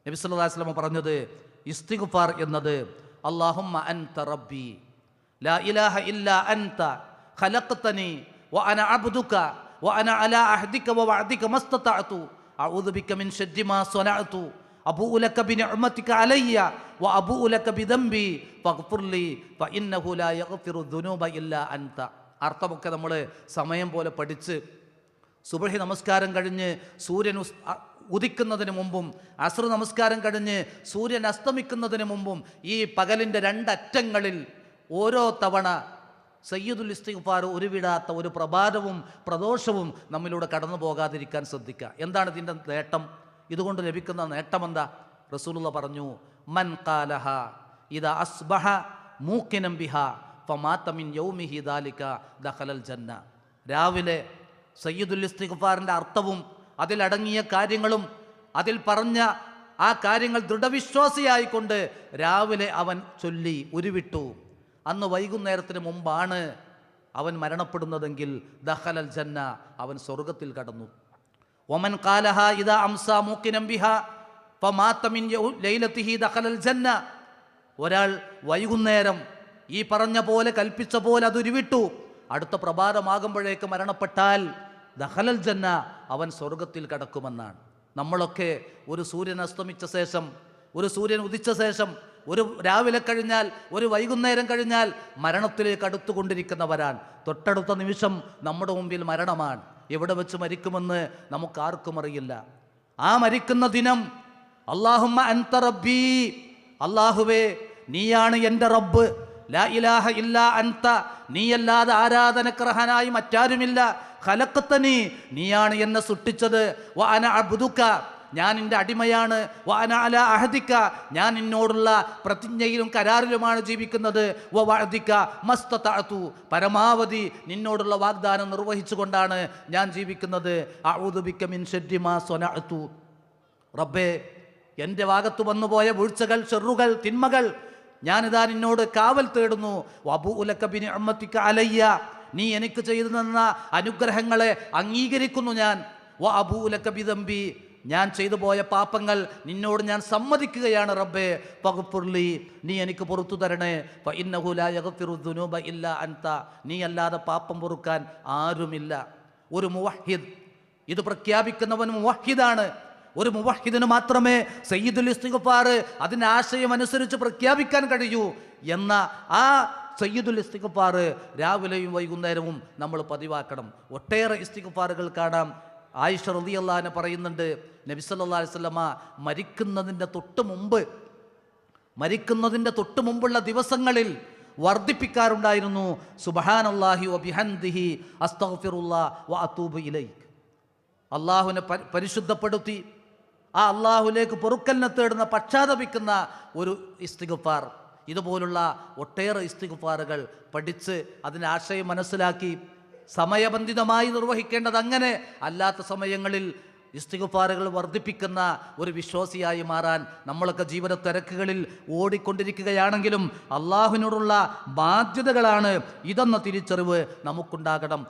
നബി സല്ലല്ലാഹു അലൈഹി വസല്ലം പറഞ്ഞത് ഇസ്തിഗ്ഫാർ എന്നത് അല്ലാഹുമ്മ അൻത റബ്ബി ലാ ഇലാഹ ഇല്ലാ അൻത ഖലഖ്തനി വഅന അബ്ദുക വഅന അലാ അഹ്ദിക വവഅദിക മസ്തതഅതു അഊദു ബിക മിൻ ശർരി മാ സ്വനഅതു അബൂഉ ലക ബിനിഅമതിക അലയ്യ വഅബൂഉ ലക ബിദംബി ഫഗ്ഫിർ ലി ഫഇന്നഹു ലാ യഗ്ഫിറു ദുനൂബ ഇല്ലാ അൻത. അർത്ഥമൊക്കെ നമ്മൾ സമയം പോലെ പഠിച്ച് സുബ്ഹി നമസ്കാരം കഴിഞ്ഞ് സൂര്യൻ ഉദിക്കുന്നതിന് മുമ്പും അസ്ർ നമസ്കാരം കഴിഞ്ഞ് സൂര്യൻ അസ്തമിക്കുന്നതിന് മുമ്പും ഈ പകലിൻ്റെ രണ്ടറ്റങ്ങളിൽ ഓരോ തവണ സയ്യിദുൽ ഇസ്തിഗ്ഫാർ ഉരുവിടാത്ത ഒരു പ്രഭാതവും പ്രദോഷവും നമ്മിലൂടെ കടന്നു പോകാതിരിക്കാൻ ശ്രദ്ധിക്കുക. എന്താണ് ഇതിൻ്റെ നേട്ടം? ഇതുകൊണ്ട് ലഭിക്കുന്ന നേട്ടം എന്താ? റസൂലുള്ളാഹി പറഞ്ഞു, മൻ ഖാലഹ ഇദാ അസ്ബഹ മൂഖിനം ബിഹാ ഫമാത മിൻ യൗമിഹി ദാലിക ദഖലൽ ജന്ന. രാവിലെ സയ്യിദുൽ ഇസ്തിഗ്ഫാറിൻ്റെ അർത്ഥവും അതിലടങ്ങിയ കാര്യങ്ങളും അതിൽ പറഞ്ഞ ആ കാര്യങ്ങൾ ദൃഢവിശ്വാസിയായിക്കൊണ്ട് രാവിലെ അവൻ ചൊല്ലി ഉരുവിട്ടു, അന്ന് വൈകുന്നേരത്തിന് മുമ്പാണ് അവൻ മരണപ്പെടുന്നതെങ്കിൽ ദഖലൽ ജന്ന, അവൻ സ്വർഗത്തിൽ കടന്നു. വമൻ ഖാലഹ ഇദാ അംസാ മൂഖിനം ബിഹാ ഫമാത മിൻ ലൈലതിഹി ദഖലൽ ജന്ന. ഒരാൾ വൈകുന്നേരം ഈ പറഞ്ഞ പോലെ കൽപ്പിച്ച പോലെ അത് ഉരുവിട്ടു, അടുത്ത പ്രഭാതമാകുമ്പോഴേക്ക് മരണപ്പെട്ടാൽ ദഖലൽ ജന്ന, അവൻ സ്വർഗത്തിൽ കടക്കുമെന്നാണ്. നമ്മളൊക്കെ ഒരു സൂര്യൻ അസ്തമിച്ച ശേഷം, ഒരു സൂര്യൻ ഉദിച്ച ശേഷം, ഒരു രാവിലെ കഴിഞ്ഞാൽ, ഒരു വൈകുന്നേരം കഴിഞ്ഞാൽ മരണത്തിലേക്ക് അടുത്തുകൊണ്ടിരിക്കുന്നവരാണ്. തൊട്ടടുത്ത നിമിഷം നമ്മുടെ മുമ്പിൽ മരണമാണ്. എവിടെ വെച്ച് മരിക്കുമെന്ന് നമുക്കാർക്കും അറിയില്ല. ആ മരിക്കുന്ന ദിനം അല്ലാഹുമ്മ അൻത റബ്ബി, അല്ലാഹുവേ നീയാണ് എൻ്റെ റബ്ബ്, ലാ ഇലാഹ ഇല്ലാ അൻത, നീയല്ലാതെ ആരാധനക്കർഹനായി മറ്റാരുമില്ല, ഖലഖ്തനി നീയാണ് എന്നെ സൃഷ്ടിച്ചത്, വഅന അബ്ദുക ഞാൻ നിന്റെ അടിമയാണ്, വഅന അലാ അഹദിക ഞാൻ നിന്നോടുള്ള പ്രതിജ്ഞയിലും കരാറിലുമാണ് ജീവിക്കുന്നത്, വവഅദിക മസ്തതഅതു പരമാവധി നിന്നോടുള്ള വാഗ്ദാനം നിർവഹിച്ചുകൊണ്ടാണ് ഞാൻ ജീവിക്കുന്നത്, അഊദു ബിക മിൻ ശർരി മാ സ്വനഅതു. റബ്ബേ എൻ്റെ ഭാഗത്തു വന്നുപോയ വീഴ്ചകൾ, ഷെറുകൾ, തിന്മകൾ ഞാനിതാ നിന്നോട് കാവൽ തേടുന്നു. വഅബൂഉ ലക ബിനിഅമതിക അലയ്യ നീ എനിക്ക് ചെയ്തു തന്ന അനുഗ്രഹങ്ങളെ അംഗീകരിക്കുന്നു ഞാൻ. വഅബൂഉ ലക ബിദംബി ഞാൻ ചെയ്തു പോയ പാപങ്ങൾ നിന്നോട് ഞാൻ സമ്മതിക്കുകയാണ്. റബ്ബേ ഫഗ്ഫിർ ലി നീ എനിക്ക് പുറത്തു തരണേ. ഫഇന്നഹു ലാ യഗ്ഫിറു ദുനൂബ ഇല്ലാ അൻത നീ അല്ലാതെ പാപം പൊറുക്കാൻ ആരുമില്ല. ഒരു മുവഹ്ഹിദ്, ഇത് പ്രഖ്യാപിക്കുന്നവൻ മുവഹ്ഹിദാണ്. ഒരു മുവഹ്ഹിദിന് മാത്രമേ സയ്യിദുൽ ഇസ്തിഗ്ഫാർ അതിൻ്റെ ആശയം അനുസരിച്ച് പ്രഖ്യാപിക്കാൻ കഴിയൂ എന്ന ആ സയ്യിദുൽ ഇസ്തിഗ്ഫാർ രാവിലെയും വൈകുന്നേരവും നമ്മൾ പതിവാക്കണം. ഒട്ടേറെ ഇസ്തിഗ്ഫാറുകൾ കാണാം. ആയിഷ റളിയല്ലാഹു അൻഹ പറയുന്നുണ്ട്, നബി സല്ലല്ലാഹു അലൈഹി വസല്ലമ മരിക്കുന്നതിൻ്റെ തൊട്ട് മുമ്പുള്ള ദിവസങ്ങളിൽ വർദ്ധിപ്പിക്കാറുണ്ടായിരുന്നു, സുബ്ഹാനല്ലാഹി വബിഹംദിഹി അസ്തഗ്ഫിറുല്ലാഹ് വഅതൂബു ഇലൈഹി. അള്ളാഹുവിനെ പരിശുദ്ധപ്പെടുത്തി ആ അള്ളാഹുലേക്ക് പൊറുക്കലിനെ തേടുന്ന, പശ്ചാത്തപിക്കുന്ന ഒരു ഇസ്തിഗ്ഫാർ. ഇതുപോലുള്ള ഒട്ടേറെ ഇസ്തിഗ്ഫാറുകൾ പഠിച്ച് അതിൻ്റെ ആശയം മനസ്സിലാക്കി സമയബന്ധിതമായി നിർവഹിക്കേണ്ടത് അങ്ങനെ, അല്ലാത്ത സമയങ്ങളിൽ ഇസ്തിഗ്ഫാറുകൾ വർദ്ധിപ്പിക്കുന്ന ഒരു വിശ്വാസിയായി മാറാൻ നമ്മളൊക്കെ ജീവിത തിരക്കുകളിൽ ഓടിക്കൊണ്ടിരിക്കുകയാണെങ്കിലും അള്ളാഹുവിനോടുള്ള ബാധ്യതകളാണ് ഇതെന്ന തിരിച്ചറിവ് നമുക്കുണ്ടാകണം.